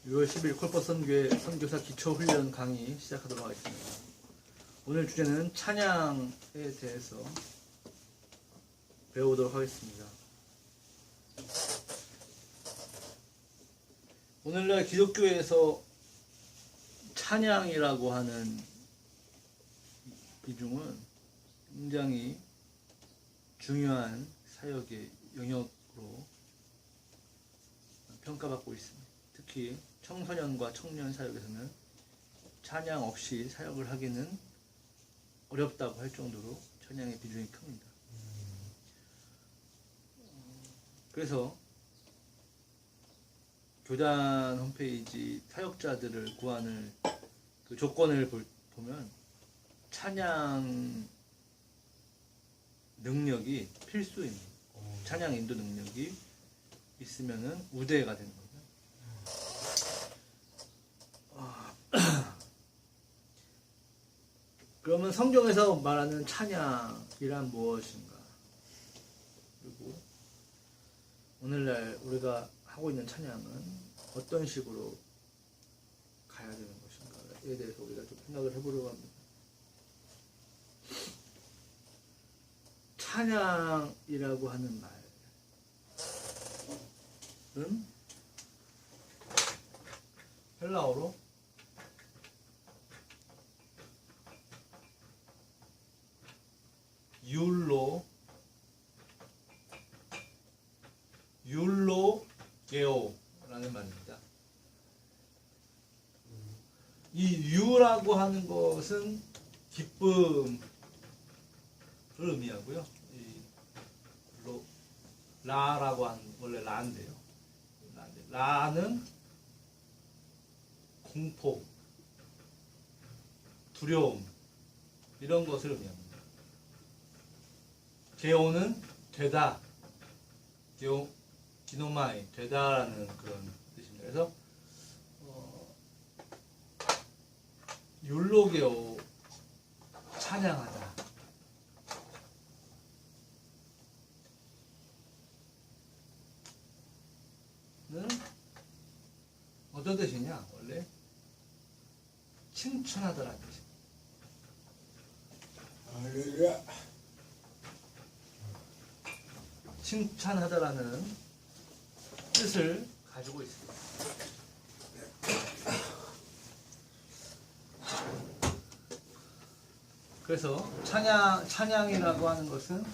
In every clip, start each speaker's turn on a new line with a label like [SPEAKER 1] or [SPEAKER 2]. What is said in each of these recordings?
[SPEAKER 1] 6월 10일 콜퍼 선교회 선교사 기초훈련 강의 시작하도록 하겠습니다. 오늘 주제는 찬양에 대해서 배워보도록 하겠습니다. 오늘날 기독교에서 찬양이라고 하는 비중은 굉장히 중요한 사역의 영역으로 평가받고 있습니다. 특히 청소년과 청년 사역에서는 찬양 없이 사역을 하기는 어렵다고 할 정도로 찬양의 비중이 큽니다. 그래서 교단 홈페이지 사역자들을 구하는 그 조건을 보면 찬양 능력이 필수입니다. 찬양 인도 능력이 있으면은 우대가 되는 거죠. 그러면 성경에서 말하는 찬양이란 무엇인가? 그리고 오늘날 우리가 하고 있는 찬양은 어떤 식으로 가야 되는 것인가에 대해서 우리가 좀 생각을 해보려고 합니다. 찬양이라고 하는 말은 헬라어로 율로게오라는 말입니다. 이 유라고 하는 것은 기쁨을 의미하고요. 이 라라고 하는 원래 라인데요. 라는 공포, 두려움 이런 것을 의미합니다. 게오는 되다, 기노마이 되다라는 그런 뜻입니다. 그래서 율로게오 찬양하다. 는 어떤 뜻이냐? 원래 칭찬하다라는 뜻입니다.
[SPEAKER 2] 할렐루야.
[SPEAKER 1] 칭찬하다라는 뜻을 가지고 있습니다. 그래서 찬양이라고 하는 것은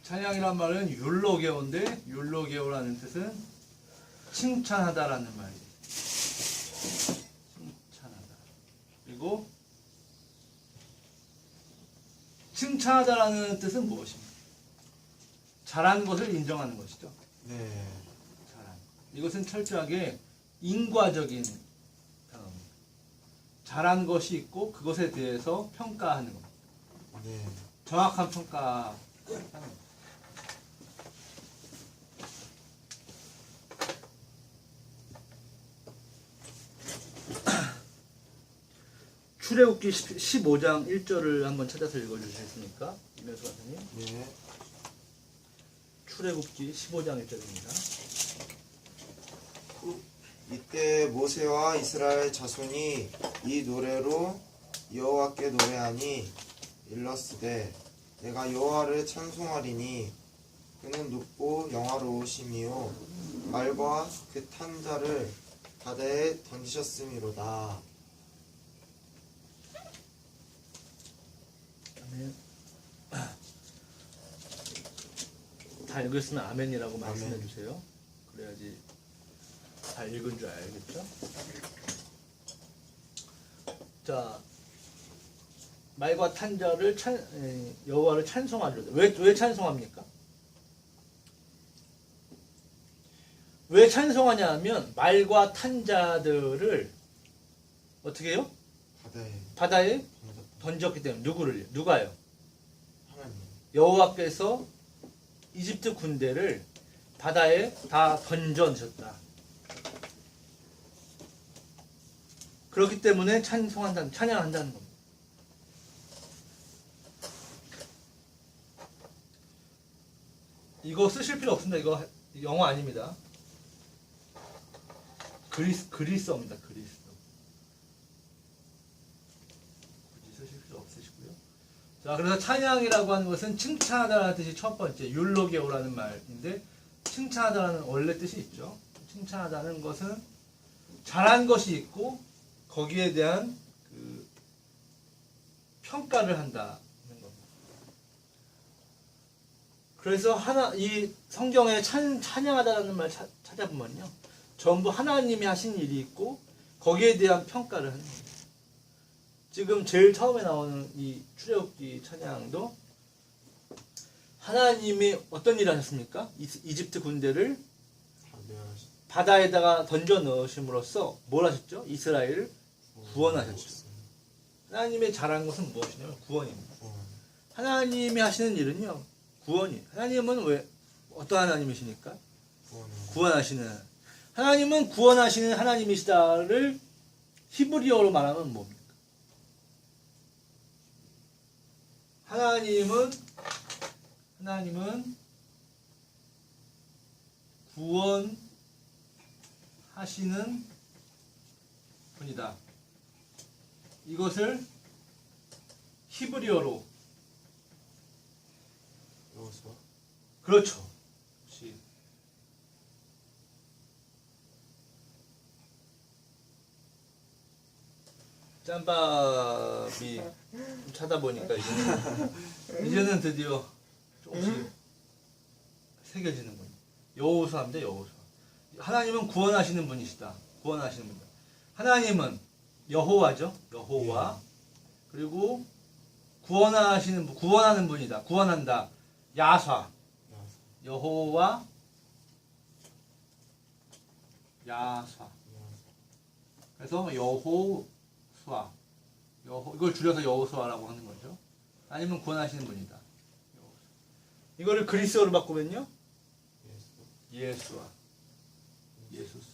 [SPEAKER 1] 찬양이란 말은 율로게오인데 율로게오라는 뜻은 칭찬하다라는 말이에요. 칭찬하다. 그리고 칭찬하다라는 뜻은 무엇입니까? 잘한 것을 인정하는 것이죠.
[SPEAKER 2] 네.
[SPEAKER 1] 잘한. 이것은 철저하게 인과적인 단어입니다. 잘한 것이 있고 그것에 대해서 평가하는 겁니다.
[SPEAKER 2] 네.
[SPEAKER 1] 정확한 평가하는 겁니다. 출애굽기 15장 1절을 한번 찾아서 읽어주시겠습니까? 이면수 선생님.
[SPEAKER 2] 네.
[SPEAKER 1] 출애굽기 15장 1절입니다.
[SPEAKER 2] 이때 모세와 이스라엘 자손이 이 노래로 여호와께 노래하니 일렀으되 내가 여호와를 찬송하리니 그는 높고 영화로우심이요 말과 그 탄 자를 바다에 던지셨음이로다.
[SPEAKER 1] 아멘. 다 읽었으면 아멘이라고 말씀해
[SPEAKER 2] 아멘.
[SPEAKER 1] 주세요. 그래야지 다 읽은 줄 알겠죠? 자, 말과 탄자를 여호와를 찬송하리로다. 왜 찬송합니까? 왜 찬송하냐면 말과 탄자들을 어떻게 해요? 바다에 던졌기 때문에. 누가요?
[SPEAKER 2] 하나님.
[SPEAKER 1] 여호와께서 이집트 군대를 바다에 다 던져주셨다. 그렇기 때문에 찬양한다는 겁니다. 이거 쓰실 필요 없습니다. 이거 영어 아닙니다. 그리스어입니다. 그리스어. 굳이 쓰실 필요 없으시고요. 자, 그래서 찬양이라고 하는 것은 칭찬하다라는 뜻이 첫 번째 율로게오라는 말인데, 칭찬하다라는 원래 뜻이 있죠. 칭찬하다는 것은 잘한 것이 있고 거기에 대한 그 평가를 한다는 겁니다. 그래서 이 성경에 찬양하다라는 말 찾아보면요, 전부 하나님이 하신 일이 있고 거기에 대한 평가를 하는 겁니다. 지금 제일 처음에 나오는 이 출애굽기 찬양도 하나님이 어떤 일을 하셨습니까? 이집트 군대를 바다에다가 던져 넣으심으로써 뭘 하셨죠? 이스라엘을 구원하셨죠. 하나님의 잘한 것은 무엇이냐면 구원입니다. 하나님이 하시는 일은요, 구원이에요. 하나님은 왜 어떤 하나님이시니까? 구원하시는. 하나님은 구원하시는 하나님이시다를 히브리어로 말하면 뭡니까? 하나님은 구원하시는 분이다. 이것을 히브리어로, 그렇죠. 혹시 짬밥이 찾아보니까 이제는 드디어 조금씩 새겨지는군요. 여호수아입니다. 여호수아. 하나님은 구원하시는 분이시다. 구원하시는 분이다. 하나님은 여호와죠. 여호와. 그리고 구원하는 분이다. 구원한다. 야사. 여호와 야사. 그래서 여호수아. 이걸 줄여서 여호수아라고 하는 거죠. 아니면 구원하시는 분이다. 이거를 그리스어로 바꾸면요, 예수아. 예수스.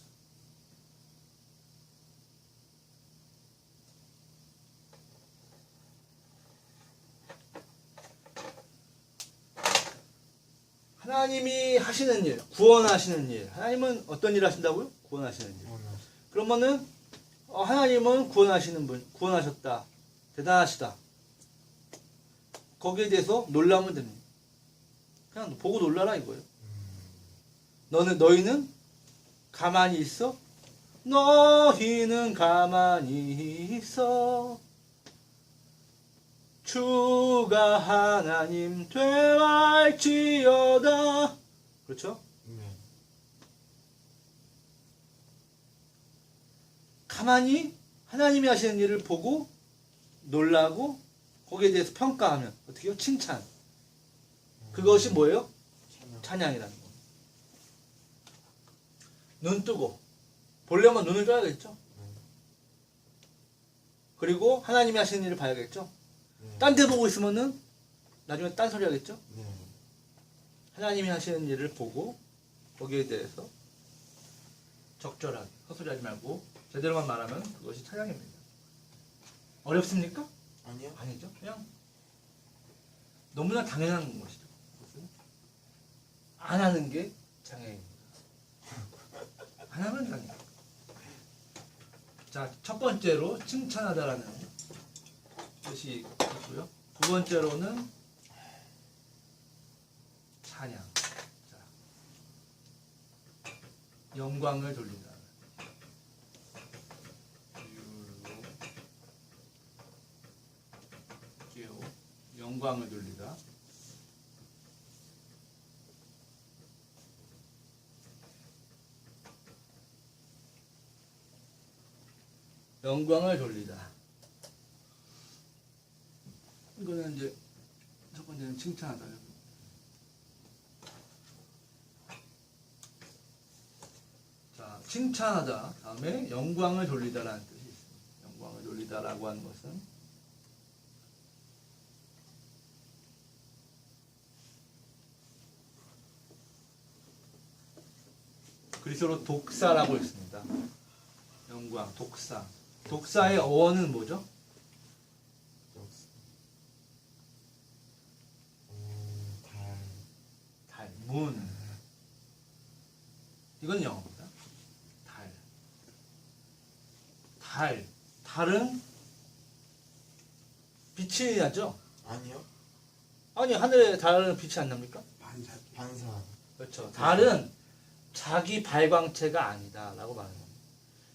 [SPEAKER 1] 하나님이 하시는 일, 구원하시는 일. 하나님은 어떤 일을 하신다고요? 구원하시는 일. 그러면은 하나님은 구원하시는 분, 구원하셨다. 대단하시다. 거기에 대해서 놀라면 됩니다. 그냥 보고 놀라라 이거예요. 너희는 가만히 있어? 너희는 가만히 있어. 주가 하나님 되할지어다. 그렇죠? 가만히 하나님이 하시는 일을 보고 놀라고 거기에 대해서 평가하면 어떻게 해요? 칭찬. 그것이 뭐예요? 찬양이라는 거. 눈 뜨고 보려면 눈을 떠야겠죠. 그리고 하나님이 하시는 일을 봐야겠죠. 딴 데 보고 있으면은 나중에 딴 소리 하겠죠. 하나님이 하시는 일을 보고 거기에 대해서 적절하게 헛소리하지 말고 제대로만 말하면 그것이 찬양입니다. 어렵습니까?
[SPEAKER 2] 아니요.
[SPEAKER 1] 아니죠. 그냥 너무나 당연한 것이죠. 그것은 안 하는 게 장애입니다. 안 하면 장애. 자, 첫 번째로 칭찬하다라는 뜻이 있고요. 두 번째로는 찬양. 자, 영광을 돌린다. 영광을 돌리다. 영광을 돌리다. 이거는 이제 첫 번째는 칭찬하다. 자, 칭찬하다. 다음에 영광을 돌리다라는 뜻이 있습니다. 영광을 돌리다라고 하는 것은 그리스어로 독사라고 있습니다. 영광, 독사. 독사의 어원은 뭐죠? 달, 문. 이건 영어입니다. 달은 빛이 나죠?
[SPEAKER 2] 아니요.
[SPEAKER 1] 아니, 하늘에 달은 빛이 안 납니까?
[SPEAKER 2] 반사.
[SPEAKER 1] 그렇죠. 달은 자기 발광체가 아니다 라고 말하는 겁니다.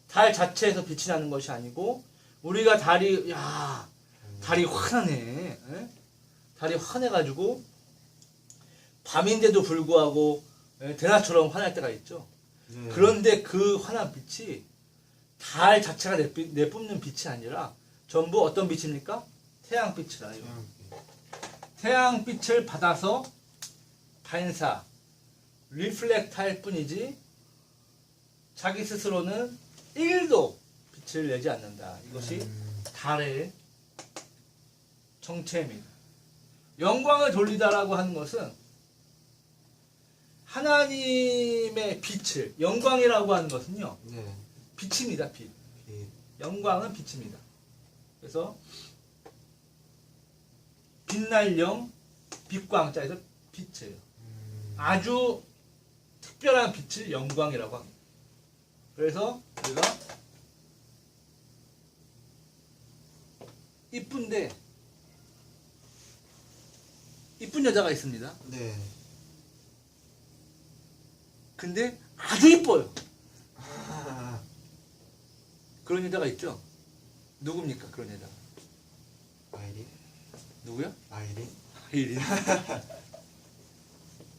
[SPEAKER 1] 달 자체에서 빛이 나는 것이 아니고 우리가 달이 환하네. 에? 달이 환해가지고 밤인데도 불구하고 대낮처럼 환할 때가 있죠.
[SPEAKER 2] 네.
[SPEAKER 1] 그런데 그 환한 빛이 달 자체가 내뿜는 빛이 아니라 전부 어떤 빛입니까? 태양빛이라요. 태양빛을 받아서 반사, 리플렉트 할 뿐이지 자기 스스로는 1도 빛을 내지 않는다. 이것이 달의 정체입니다. 영광을 돌리다라고 하는 것은 하나님의 빛을, 영광이라고 하는 것은요,
[SPEAKER 2] 네.
[SPEAKER 1] 빛입니다. 빛.
[SPEAKER 2] 빛.
[SPEAKER 1] 영광은 빛입니다. 그래서 빛날 영, 빛광자에서 빛이에요. 아주 특별한 빛을 영광이라고 합니다. 그래서 우리가 이쁜 여자가 있습니다.
[SPEAKER 2] 네.
[SPEAKER 1] 근데 아주 이뻐요.
[SPEAKER 2] 아,
[SPEAKER 1] 그런 여자가 있죠. 누굽니까 그런 여자?
[SPEAKER 2] 아이린?
[SPEAKER 1] 누구요?
[SPEAKER 2] 아이린?
[SPEAKER 1] 아이린.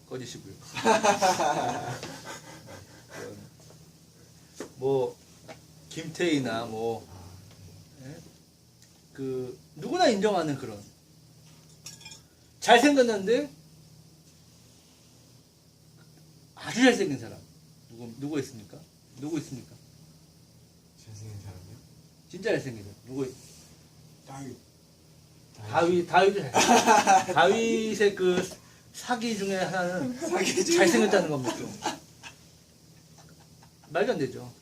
[SPEAKER 1] 꺼지시고요. 뭐 김태희나 뭐 누구나 인정하는 그런 잘생겼는데 아주 잘생긴 사람 누구 있습니까? 누구 있습니까?
[SPEAKER 2] 잘생긴 사람이요?
[SPEAKER 1] 진짜 잘생긴 사람 누구?
[SPEAKER 2] 다윗.
[SPEAKER 1] 다윗도 잘생겼어. 다윗의 그 사기 중에 하나는 잘생겼다는 겁니다. 좀. 말도 안 되죠.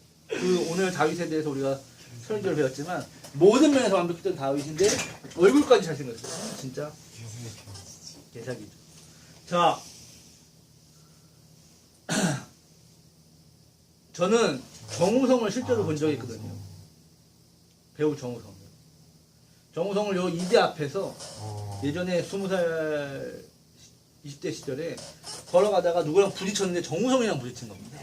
[SPEAKER 1] 오늘 다윗에 대해서 우리가 설교를 배웠지만 모든 면에서 완벽했던 다윗인데 얼굴까지 잘생겼어요. 진짜 개사기죠. 자, 저는 정우성을 실제로 본 적이 있거든요. 배우 정우성. 정우성을 요 이대 앞에서 예전에 20살 20대 시절에 걸어가다가 누구랑 부딪혔는데 정우성이랑 부딪힌 겁니다.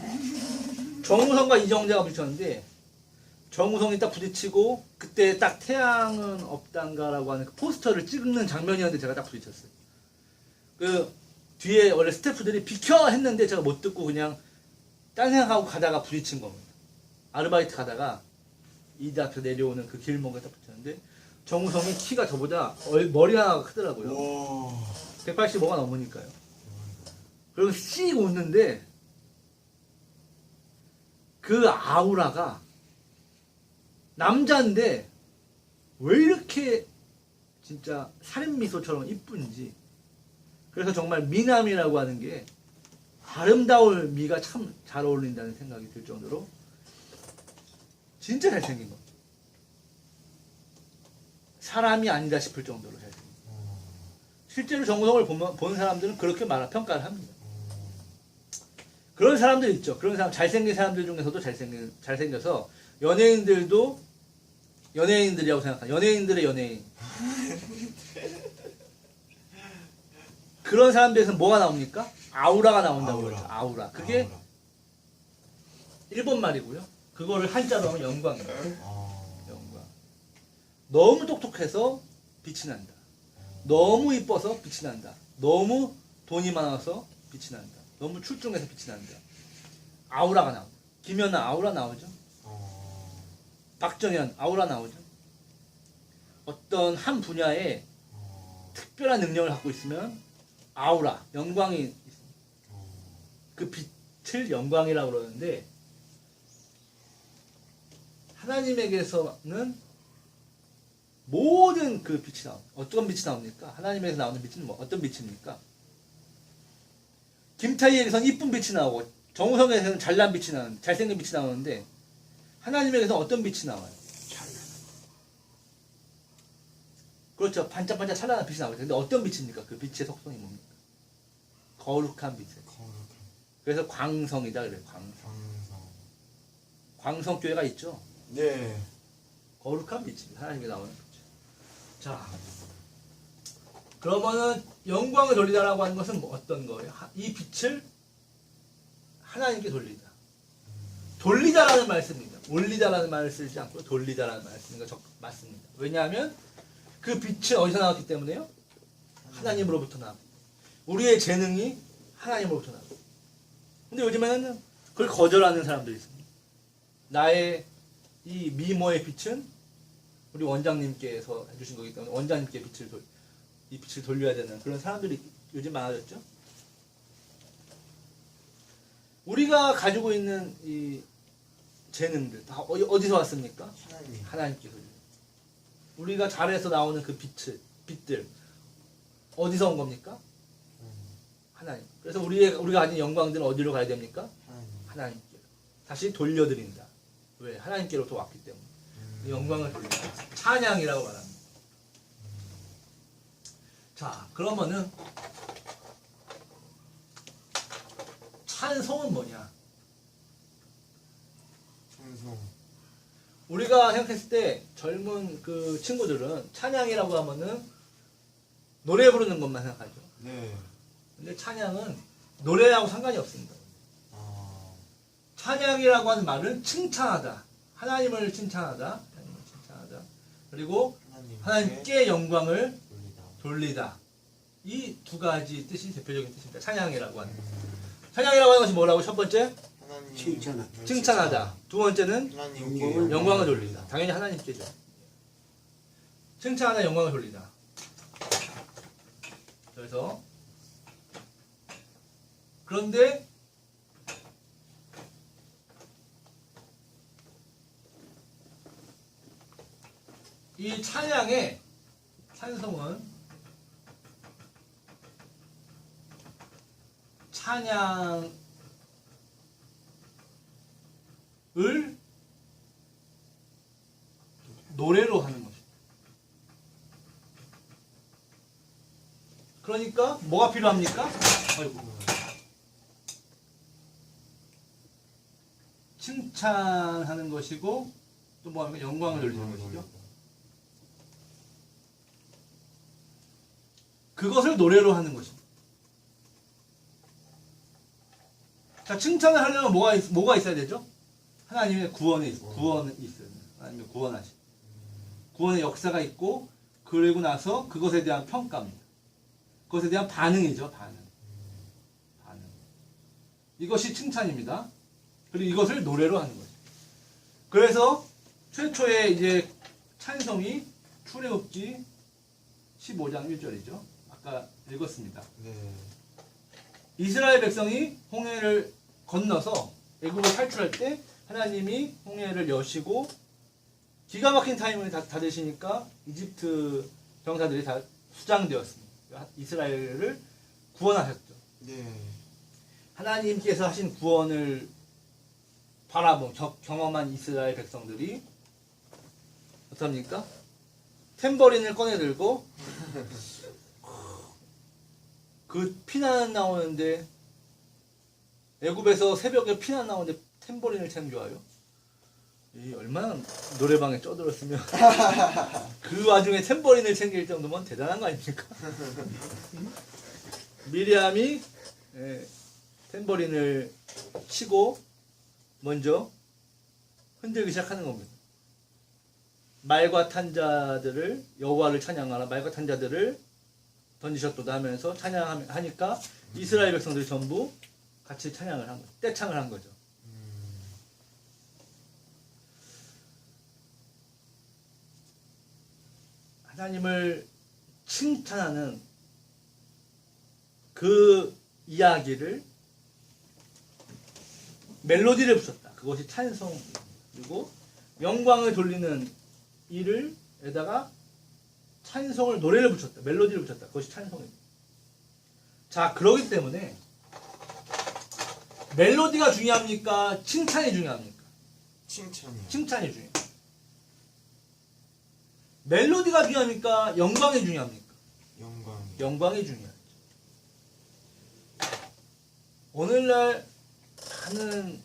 [SPEAKER 1] 정우성과 이정재가 부딪혔는데 정우성이 딱 부딪히고 그때 딱 태양은 없단가라고 하는 그 포스터를 찍는 장면이었는데 제가 딱 부딪혔어요. 그 뒤에 원래 스태프들이 비켜 했는데 제가 못 듣고 그냥 딴 생각하고 가다가 부딪힌 겁니다. 아르바이트 가다가 이대 앞에 내려오는 그 길목에 딱 부딪혔는데 정우성이 키가 저보다 머리 하나가 크더라고요.
[SPEAKER 2] 와.
[SPEAKER 1] 185가 넘으니까요. 그리고 씩 웃는데 그 아우라가 남자인데 왜 이렇게 진짜 살인미소처럼 이쁜지. 그래서 정말 미남이라고 하는 게 아름다울 미가 참 잘 어울린다는 생각이 들 정도로 진짜 잘생긴 거. 사람이 아니다 싶을 정도로 잘생긴 거. 실제로 정우성을 본 사람들은 그렇게 평가를 합니다. 그런 사람들 있죠. 그런 사람, 잘생긴 사람들 중에서도 잘생겨서 연예인들도 연예인들이라고 생각하는 연예인들의 연예인. 그런 사람들에서 뭐가 나옵니까? 아우라가 나온다고 그러죠. 아우라. 그게
[SPEAKER 2] 아우라.
[SPEAKER 1] 일본 말이고요. 그거를 한자로 하면 영광이에요. 영광. 너무 똑똑해서 빛이 난다. 너무 이뻐서 빛이 난다. 너무 돈이 많아서 빛이 난다. 너무 출중해서 빛이 난다. 아우라가 나온다. 김연아 아우라 나오죠. 박정현 아우라 나오죠. 어떤 한 분야에 특별한 능력을 갖고 있으면 아우라, 영광이 있습니다. 그 빛을 영광이라고 그러는데 하나님에게서는 모든 그 빛이 나옵니다. 어떤 빛이 나옵니까? 하나님에게서 나오는 빛은 어떤 빛입니까? 김태희에게서는 이쁜 빛이 나오고 정우성에게서는 잘난 빛이 나오는데 잘생긴 빛이 나오는데 하나님에게서는 어떤 빛이 나와요? 그렇죠. 반짝반짝 찬란한 빛이 나오죠. 근데 어떤 빛입니까? 그 빛의 속성이 뭡니까? 거룩한 빛.
[SPEAKER 2] 거룩한
[SPEAKER 1] 그래서 광성이다 그래요.
[SPEAKER 2] 방성.
[SPEAKER 1] 광성교회가 있죠.
[SPEAKER 2] 네.
[SPEAKER 1] 거룩한 빛입니다. 하나님께 나오는 빛. 자, 그러면은 영광을 돌리다라고 하는 것은 뭐 어떤 거예요? 이 빛을 하나님께 돌리다. 돌리다라는 말을 씁니다. 올리다라는 말을 쓰지 않고 돌리다라는 말을 쓰는 거 맞습니다. 왜냐하면 그 빛은 어디서 나왔기 때문에요? 하나님으로부터 나왔고 우리의 재능이 하나님으로부터 나왔고 근데 요즘에는 그걸 거절하는 사람들이 있습니다. 나의 이 미모의 빛은 우리 원장님께서 해주신 거기 때문에 원장님께 이 빛을 돌려야 되는 그런 사람들이 요즘 많아졌죠. 우리가 가지고 있는 이 재능들 다 어디서 왔습니까?
[SPEAKER 2] 하나님.
[SPEAKER 1] 하나님께서. 우리가 잘해서 나오는 그 빛들 어디서 온 겁니까? 하나님. 그래서 우리가 가진 영광들은 어디로 가야 됩니까? 하나님께. 다시 돌려드린다. 왜? 하나님께로부터 왔기 때문에. 영광을 돌린다. 찬양이라고 말합니다. 자, 그러면은 찬송은 뭐냐?
[SPEAKER 2] 찬송.
[SPEAKER 1] 우리가 생각했을 때 젊은 그 친구들은 찬양이라고 하면은 노래 부르는 것만 생각하죠.
[SPEAKER 2] 네.
[SPEAKER 1] 근데 찬양은 노래하고 상관이 없습니다. 찬양이라고 하는 말은 칭찬하다. 하나님을 칭찬하다. 그리고 하나님께 영광을 돌리다. 이 두 가지 뜻이 대표적인 뜻입니다. 찬양이라고 하는 것. 찬양이라고 하는 것이 뭐라고? 첫 번째? 칭찬하다. 두 번째는 영광을 돌리다. 당연히 하나님께죠. 칭찬하다, 영광을 돌리다. 그래서 그런데 이 찬양의 찬송은 찬양을 노래로 하는 것입니다. 그러니까 뭐가 필요합니까? 칭찬하는 것이고 또 뭐하면 영광을 돌리는 것이죠. 그것을 노래로 하는 것입니다. 자, 칭찬을 하려면 뭐가 있어야 되죠? 하나님의 구원이 있어야 돼요. 하나님의 구원의 역사가 있고 그리고 나서 그것에 대한 평가입니다. 그것에 대한 반응이죠. 반응. 이것이 칭찬입니다. 그리고 이것을 노래로 하는 거죠. 그래서 최초의 이제 찬송이 출애굽기 15장 1절이죠. 아까 읽었습니다.
[SPEAKER 2] 네.
[SPEAKER 1] 이스라엘 백성이 홍해를 건너서 애굽을 탈출할 때 하나님이 홍해를 여시고 기가 막힌 타이밍을 다 되시니까 이집트 병사들이 다 수장되었습니다. 이스라엘을 구원하셨죠.
[SPEAKER 2] 네.
[SPEAKER 1] 하나님께서 하신 구원을 바라본 경험한 이스라엘 백성들이 어떻습니까? 탬버린을 꺼내 들고 그 피난 나오는데 애굽에서 새벽에 피난 나오는데 탬버린을 챙겨와요. 이 얼마나 노래방에 쪄들었으면 그 와중에 탬버린을 챙길 정도면 대단한 거 아닙니까? 미리암이 탬버린을 치고 먼저 흔들기 시작하는 겁니다. 말과 탄 자들을 여호와를 찬양하라. 말과 탄 자들을 던지셨도다 하면서 찬양하니까 이스라엘 백성들이 전부 같이 찬양을 한 거죠. 떼창을 한 거죠. 하나님을 칭찬하는 그 이야기를 멜로디를 붙였다. 그것이 찬송. 그리고 영광을 돌리는 일을 에다가 찬송을 노래를 붙였다. 멜로디를 붙였다. 그것이 찬송입니다. 자, 그러기 때문에 멜로디가 중요합니까? 칭찬이 중요합니까?
[SPEAKER 2] 칭찬이요.
[SPEAKER 1] 칭찬이 중요해요. 멜로디가 중요합니까? 영광이 중요합니까?
[SPEAKER 2] 영광.
[SPEAKER 1] 영광이 중요하죠. 오늘날 많은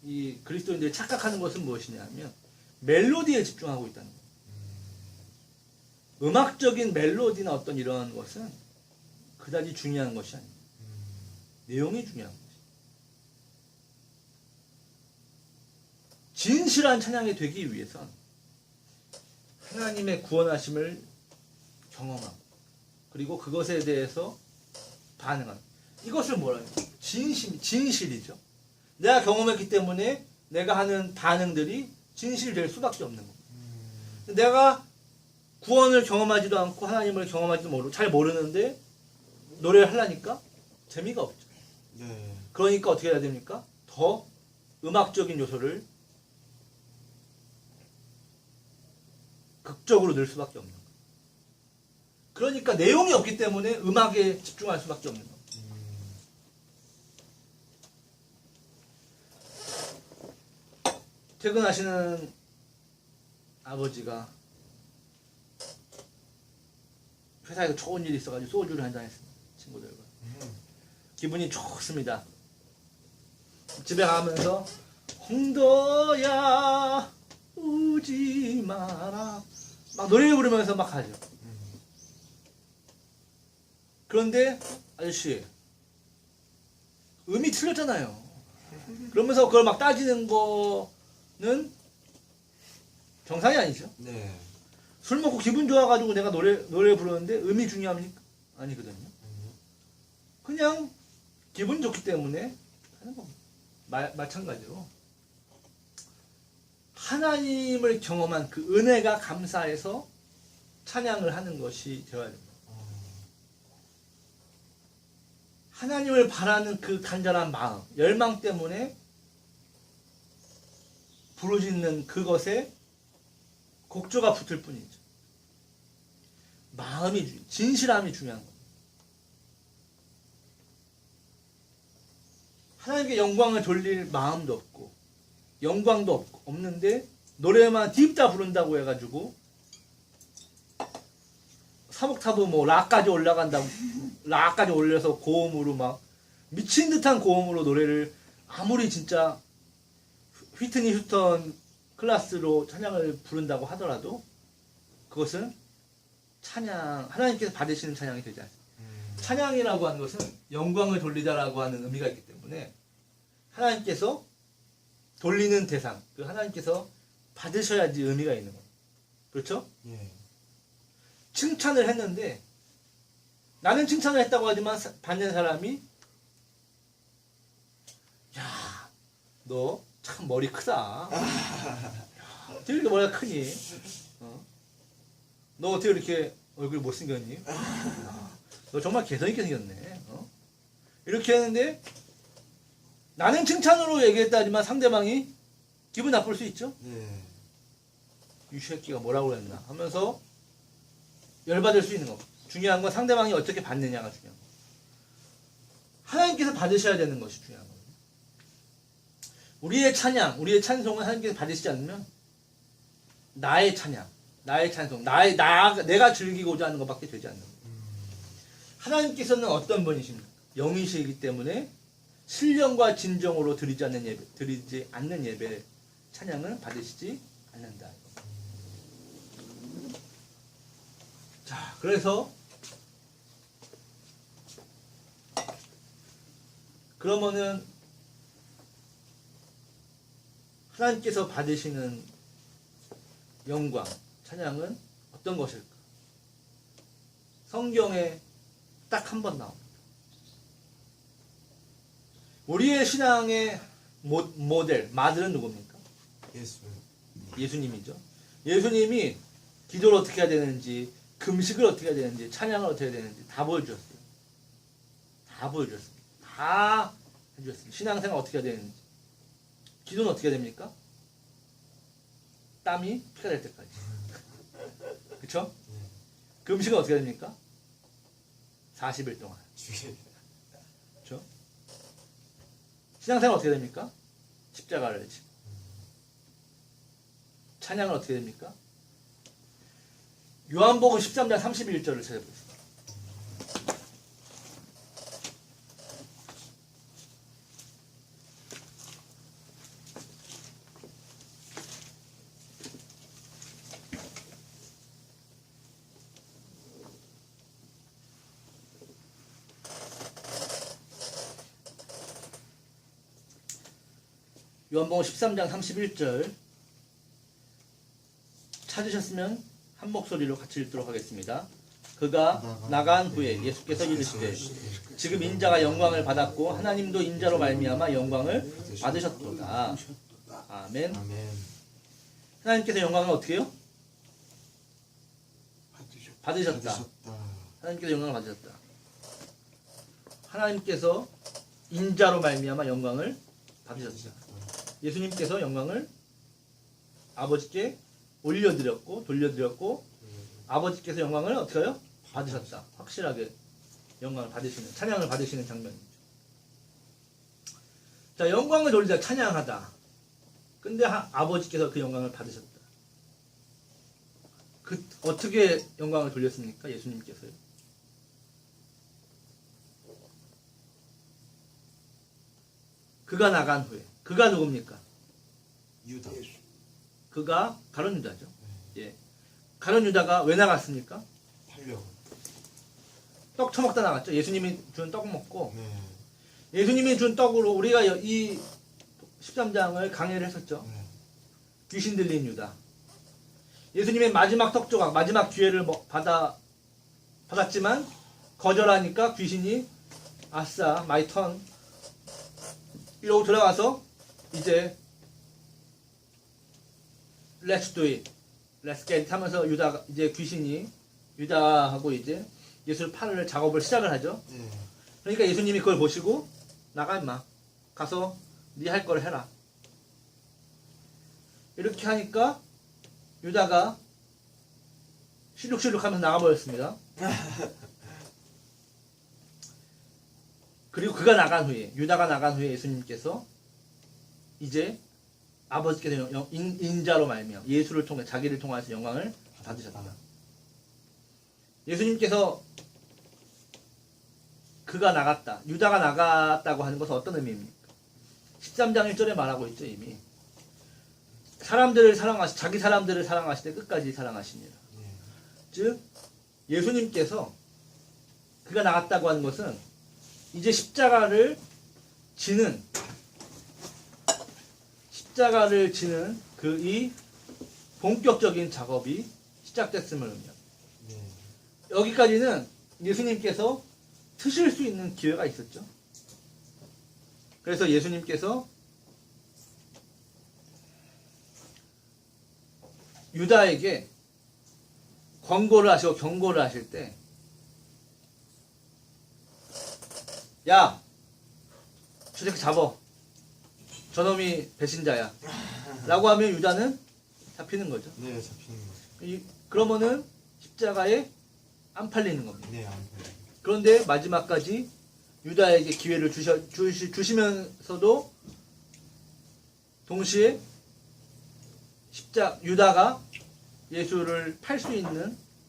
[SPEAKER 1] 이 그리스도인들이 착각하는 것은 무엇이냐면 멜로디에 집중하고 있다는 거예요. 음악적인 멜로디나 어떤 이런 것은 그다지 중요한 것이 아닙니다. 내용이 중요한 것이죠. 진실한 찬양이 되기 위해선 하나님의 구원하심을 경험하고 그리고 그것에 대해서 반응하는 이것을 뭐라 해요? 진실이죠. 내가 경험했기 때문에 내가 하는 반응들이 진실될 수밖에 없는 겁니다. 내가 구원을 경험하지도 않고 하나님을 경험하지도 모르고 잘 모르는데 노래를 하려니까 재미가 없죠.
[SPEAKER 2] 네.
[SPEAKER 1] 그러니까 어떻게 해야 됩니까? 더 음악적인 요소를 극적으로 넣을 수밖에 없는 거예요. 그러니까 내용이 없기 때문에 음악에 집중할 수밖에 없는 거예요. 퇴근하시는 아버지가 회사에서 좋은 일이 있어가지고 소주를 한잔 했습니다. 친구들과. 기분이 좋습니다. 집에 가면서 홍도야 우지 마라 막 노래 부르면서 막 하죠. 그런데 아저씨 음이 틀렸잖아요. 그러면서 그걸 막 따지는 거는 정상이 아니죠.
[SPEAKER 2] 네.
[SPEAKER 1] 술 먹고 기분 좋아가지고 내가 노래 부르는데 음이 중요합니까? 아니거든요. 그냥 기분 좋기 때문에 하는 겁니다. 마찬가지로 하나님을 경험한 그 은혜가 감사해서 찬양을 하는 것이 되어야 됩니다. 하나님을 바라는 그 간절한 마음, 열망 때문에 부르짖는 그것에 곡조가 붙을 뿐이죠. 마음이, 진실함이 중요한 겁니다. 하나님께 영광을 돌릴 마음도 없고, 영광도 없는데, 노래만 딥다 부른다고 해가지고, 사복타브 뭐, 락까지 올라간다고, 락까지 올려서 고음으로 막, 미친 듯한 고음으로 노래를, 아무리 진짜, 휘트니 휴스턴 클래스로 찬양을 부른다고 하더라도, 그것은 찬양, 하나님께서 받으시는 찬양이 되지 않습니다. 찬양이라고 하는 것은 영광을 돌리다라고 하는 의미가 있기 때문에 하나님께서 돌리는 대상, 그 하나님께서 받으셔야지 의미가 있는 거예요. 그렇죠?
[SPEAKER 2] 예.
[SPEAKER 1] 칭찬을 했는데 나는 칭찬을 했다고 하지만 받는 사람이 야, 너 참 머리 크다. 야, 어떻게 이렇게 머리가 크니? 너 어떻게 이렇게 얼굴이 못생겼니? 너 정말 개성있게 생겼네. 이렇게 했는데 나는 칭찬으로 얘기했다지만 상대방이 기분 나쁠 수 있죠.
[SPEAKER 2] 네.
[SPEAKER 1] 이 새끼가 뭐라고 그랬나 하면서 열받을 수 있는 거. 중요한 건 상대방이 어떻게 받느냐가 중요한 거. 하나님께서 받으셔야 되는 것이 중요한 거예요. 우리의 찬양, 우리의 찬송을 하나님께서 받으시지 않으면 나의 찬양, 나의 찬송, 내가 즐기고자 하는 것밖에 되지 않는 거예요. 하나님께서는 어떤 분이십니까? 영이시기 때문에 신령과 진정으로 드리지 않는 예배, 찬양을 받으시지 않는다. 자, 그래서 그러면은 하나님께서 받으시는 영광, 찬양은 어떤 것일까? 성경에 딱 한 번 나옵니다. 우리의 신앙의 모델, 마들은 누굽니까?
[SPEAKER 2] 예수.
[SPEAKER 1] 예수님이죠. 예수님이 기도를 어떻게 해야 되는지, 금식을 어떻게 해야 되는지, 찬양을 어떻게 해야 되는지 다 보여주셨어요. 다 보여주셨습니다. 다 해주셨습니다. 신앙생활 어떻게 해야 되는지. 기도는 어떻게 해야 됩니까? 땀이 피가 될 때까지. 그쵸? 금식은 어떻게 해야 됩니까? 40일 동안. 그쵸? 신앙생활 어떻게 됩니까? 십자가를 지고. 찬양은 어떻게 됩니까? 요한복음 13장 31절을 찾아보겠습니다. 요한복음 13장 31절 찾으셨으면 한 목소리로 같이 읽도록 하겠습니다. 그가 나간 후에 예수께서 이르시되 지금 인자가 영광을 받았고 하나님도 인자로 말미암아 영광을 받으셨도다. 아멘.
[SPEAKER 2] 아멘.
[SPEAKER 1] 하나님께서 영광을 어떻게 해요? 받으셨다.
[SPEAKER 2] 받으셨다.
[SPEAKER 1] 하나님께서 영광을 받으셨다. 하나님께서 인자로 말미암아 영광을 받으셨다. 예수님께서 영광을 아버지께 올려드렸고 돌려드렸고 아버지께서 영광을 어떻게 해요? 받으셨다. 확실하게 영광을 받으시는, 찬양을 받으시는 장면이죠. 자, 영광을 돌리다 찬양하다. 근데 아버지께서 그 영광을 받으셨다. 어떻게 영광을 돌렸습니까? 예수님께서요. 그가 나간 후에. 그가 누굽니까?
[SPEAKER 2] 유다.
[SPEAKER 1] 그가 가룟 유다죠. 예. 가룟 유다가 왜 나갔습니까?
[SPEAKER 2] 팔려고.
[SPEAKER 1] 떡 처먹다 나갔죠. 예수님이 준 떡 먹고
[SPEAKER 2] 네.
[SPEAKER 1] 예수님이 준 떡으로 우리가 이 13장을 강의를 했었죠.
[SPEAKER 2] 네.
[SPEAKER 1] 귀신 들린 유다. 예수님의 마지막 떡 조각, 마지막 기회를 받았지만 거절하니까 귀신이 아싸 마이 턴 이러고 들어가서 이제 Let's do it, let's get it 하면서 유다가 이제 귀신이 유다하고 이제 예수를 팔을 작업을 시작을 하죠.
[SPEAKER 2] 네.
[SPEAKER 1] 그러니까 예수님이 그걸 보시고 나가 임마 가서 네 할 걸 해라 이렇게 하니까 유다가 실룩실룩하면서 나가버렸습니다. 그리고 그가 나간 후에 유다가 나간 후에 예수님께서 이제 아버지께서 인자로 말미암아 예수를 통해 자기를 통해서 영광을 받으셨다. 예수님께서 그가 나갔다. 유다가 나갔다고 하는 것은 어떤 의미입니까? 13장 1절에 말하고 있죠. 이미 자기 사람들을 사랑하실 때 끝까지 사랑하시니라.
[SPEAKER 2] 네.
[SPEAKER 1] 즉 예수님께서 그가 나갔다고 하는 것은 이제 십자가를 지는 그 이 본격적인 작업이 시작됐음을 의미합니다.
[SPEAKER 2] 네.
[SPEAKER 1] 여기까지는 예수님께서 트실 수 있는 기회가 있었죠. 그래서 예수님께서 유다에게 권고를 하시고 경고를 하실 때, 야, 저 새끼 잡어. 저놈이 배신자야. 라고 하면 유다는 잡히는 거죠.
[SPEAKER 2] 네, 잡히는 거죠.
[SPEAKER 1] 그러면은 십자가에 안 팔리는 겁니다.
[SPEAKER 2] 네, 안 보여요.
[SPEAKER 1] 그런데 마지막까지 유다에게 기회를 주시면서도 동시에 유다가 예수를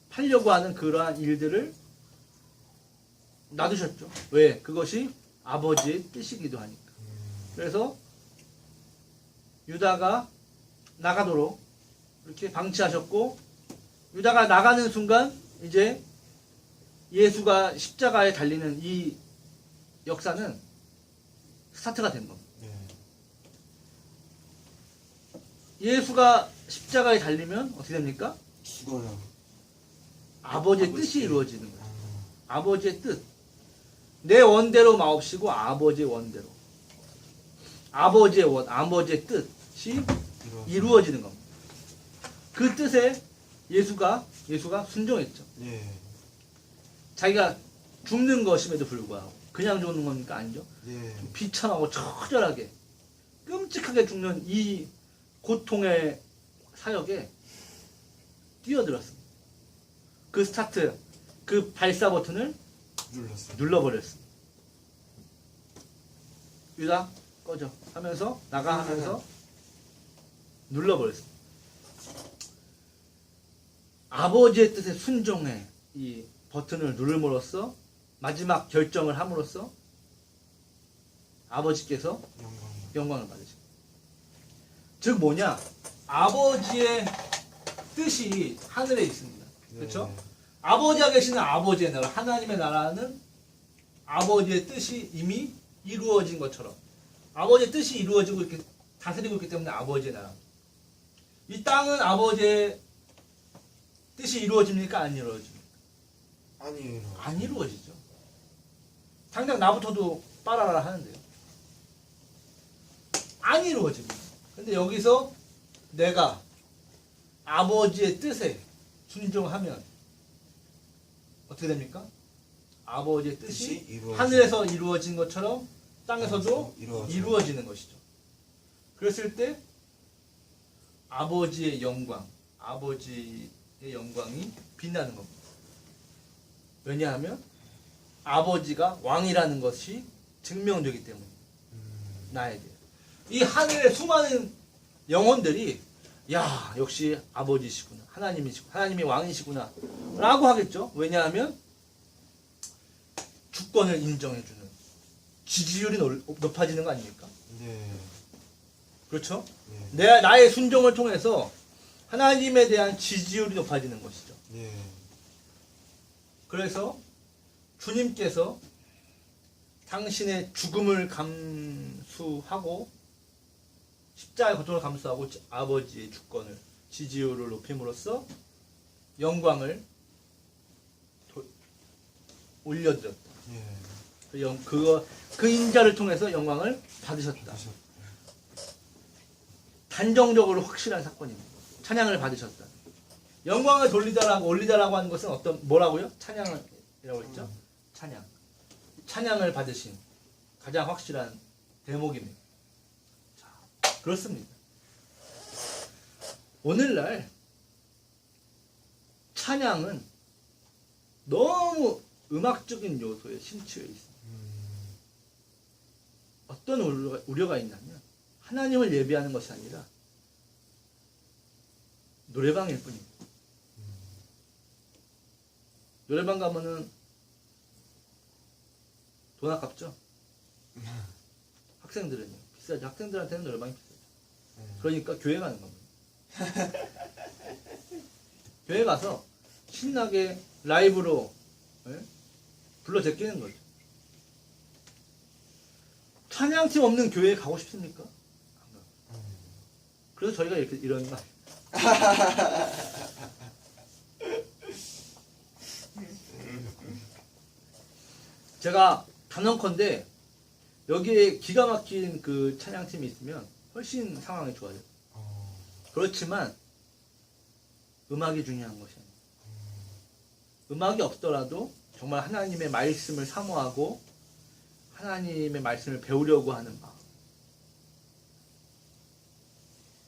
[SPEAKER 1] 팔려고 하는 그러한 일들을 놔두셨죠. 왜? 그것이 아버지의 뜻이기도 하니까. 그래서 유다가 나가도록 이렇게 방치하셨고, 유다가 나가는 순간 이제 예수가 십자가에 달리는 이 역사는 스타트가 된 겁니다.
[SPEAKER 2] 네.
[SPEAKER 1] 예수가 십자가에 달리면 어떻게 됩니까?
[SPEAKER 2] 죽어요.
[SPEAKER 1] 아버지의 뜻이 이루어지는 거예요. 아버지의 뜻. 내 원대로 마옵시고 아버지의 원대로. 아버지의 뜻이 이루어지는 겁니다. 그 뜻에 예수가 순종했죠.
[SPEAKER 2] 네.
[SPEAKER 1] 자기가 죽는 것임에도 불구하고 그냥 죽는 겁니까? 아니죠.
[SPEAKER 2] 네.
[SPEAKER 1] 비참하고 처절하게 끔찍하게 죽는 이 고통의 사역에 뛰어들었습니다. 그 스타트, 그 발사 버튼을 눌러버렸습니다. 유다 꺼져 하면서 나가 하면서 눌러버렸습니다. 아버지의 뜻에 순종해 이 버튼을 누름으로써 마지막 결정을 함으로써 아버지께서 영광을 받으십니다. 즉 뭐냐? 아버지의 뜻이 하늘에 있습니다. 그렇죠?
[SPEAKER 2] 네.
[SPEAKER 1] 아버지가 계시는 아버지의 나라, 하나님의 나라는 아버지의 뜻이 이미 이루어진 것처럼 아버지의 뜻이 이루어지고 이렇게 다스리고 있기 때문에 아버지의 나라. 이 땅은 아버지의 뜻이 이루어집니까? 안 이루어집니까?
[SPEAKER 2] 아니에요.
[SPEAKER 1] 안 이루어지죠. 당장 나부터도 빨아라 하는데요. 안 이루어집니다. 근데 여기서 내가 아버지의 뜻에 순종하면 어떻게 됩니까? 아버지의 뜻이 하늘에서 이루어진 것처럼 땅에서도 이루어지는 것이죠. 그랬을 때 아버지의 영광이 빛나는 겁니다. 왜냐하면 아버지가 왕이라는 것이 증명되기 때문에 나에게 이 하늘의 수많은 영혼들이 야 역시 아버지시구나, 하나님이 왕이시구나 라고 하겠죠. 왜냐하면 주권을 인정해주는 지지율이 높아지는 거 아닙니까?
[SPEAKER 2] 네.
[SPEAKER 1] 그렇죠?
[SPEAKER 2] 네.
[SPEAKER 1] 나의 순종을 통해서 하나님에 대한 지지율이 높아지는 것이죠.
[SPEAKER 2] 네.
[SPEAKER 1] 그래서 주님께서 당신의 죽음을 감수하고 십자가의 고통을 감수하고 아버지의 주권을 지지율을 높임으로써 영광을 올려드렸다.
[SPEAKER 2] 네.
[SPEAKER 1] 그 인자를 통해서 영광을 받으셨다. 단정적으로 확실한 사건입니다. 찬양을 받으셨다. 영광을 올리다라고 하는 것은 뭐라고요? 찬양이라고 했죠? 찬양을 받으신 가장 확실한 대목입니다. 자, 그렇습니다. 오늘날 찬양은 너무 음악적인 요소에 심취해 있습니다. 어떤 우려가 있냐면 하나님을 예배하는 것이 아니라 노래방일 뿐입니다. 노래방 가면은 돈 아깝죠? 학생들은요. 비싸죠. 학생들한테는 노래방이 비싸죠. 그러니까 교회 가는 겁니다. 교회 가서 신나게 라이브로 불러 제끼는 거죠. 찬양팀 없는 교회에 가고 싶습니까? 안 가요. 그래서 저희가 이런 거 제가 단언컨대 여기에 기가 막힌 그 찬양팀이 있으면 훨씬 상황이 좋아져요. 그렇지만 음악이 중요한 것이 아니에요. 음악이 없더라도 정말 하나님의 말씀을 사모하고 하나님의 말씀을 배우려고 하는 마음.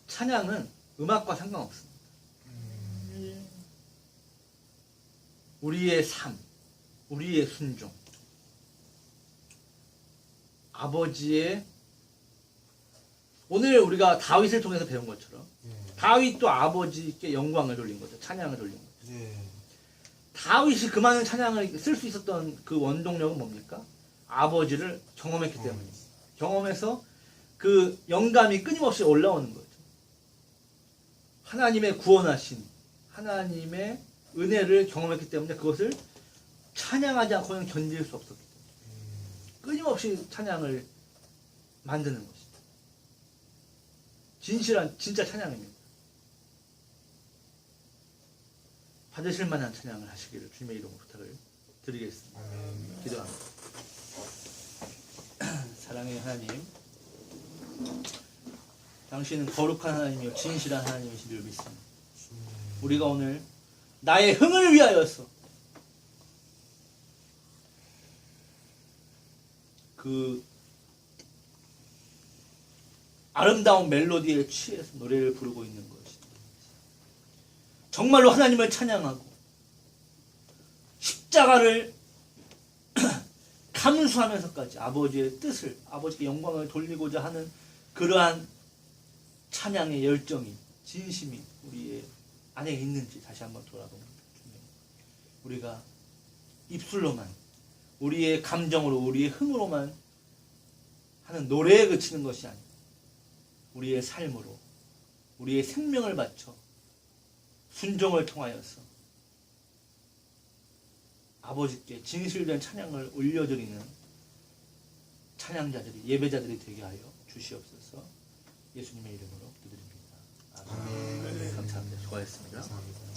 [SPEAKER 1] 찬양은 음악과 상관없습니다. 우리의 삶, 우리의 순종, 아버지의 오늘 우리가 다윗을 통해서 배운 것처럼 다윗도 아버지께 영광을 돌린 거죠. 찬양을 돌린 거죠. 다윗이 그 많은 찬양을 쓸 수 있었던 그 원동력은 뭡니까? 아버지를 경험했기 때문입니다. 경험해서 그 영감이 끊임없이 올라오는 거죠. 하나님의 구원하신 하나님의 은혜를 경험했기 때문에 그것을 찬양하지 않고는 견딜 수 없었기 때문에 끊임없이 찬양을 만드는 것이죠. 진짜 찬양입니다. 받으실 만한 찬양을 하시기를 주님의 이름으로 부탁을 드리겠습니다. 기도합니다. 사랑의 하나님, 당신은 거룩한 하나님이요 진실한 하나님이신 줄 믿습니다. 우리가 오늘 나의 흥을 위하여서 그 아름다운 멜로디에 취해서 노래를 부르고 있는 것이 정말로 하나님을 찬양하고 십자가를 감수하면서까지 아버지의 뜻을, 아버지께 영광을 돌리고자 하는 그러한 찬양의 열정이, 진심이 우리의 안에 있는지 다시 한번 돌아봅니다. 우리가 입술로만, 우리의 감정으로, 우리의 흥으로만 하는 노래에 그치는 것이 아니고 우리의 삶으로, 우리의 생명을 바쳐 순종을 통하여서 아버지께 진실된 찬양을 올려드리는 찬양자들이, 예배자들이 되게 하여 주시옵소서. 예수님의 이름으로 기도드립니다. 아멘.
[SPEAKER 2] 아멘.
[SPEAKER 1] 감사합니다. 수고하셨습니다.
[SPEAKER 2] 감사합니다.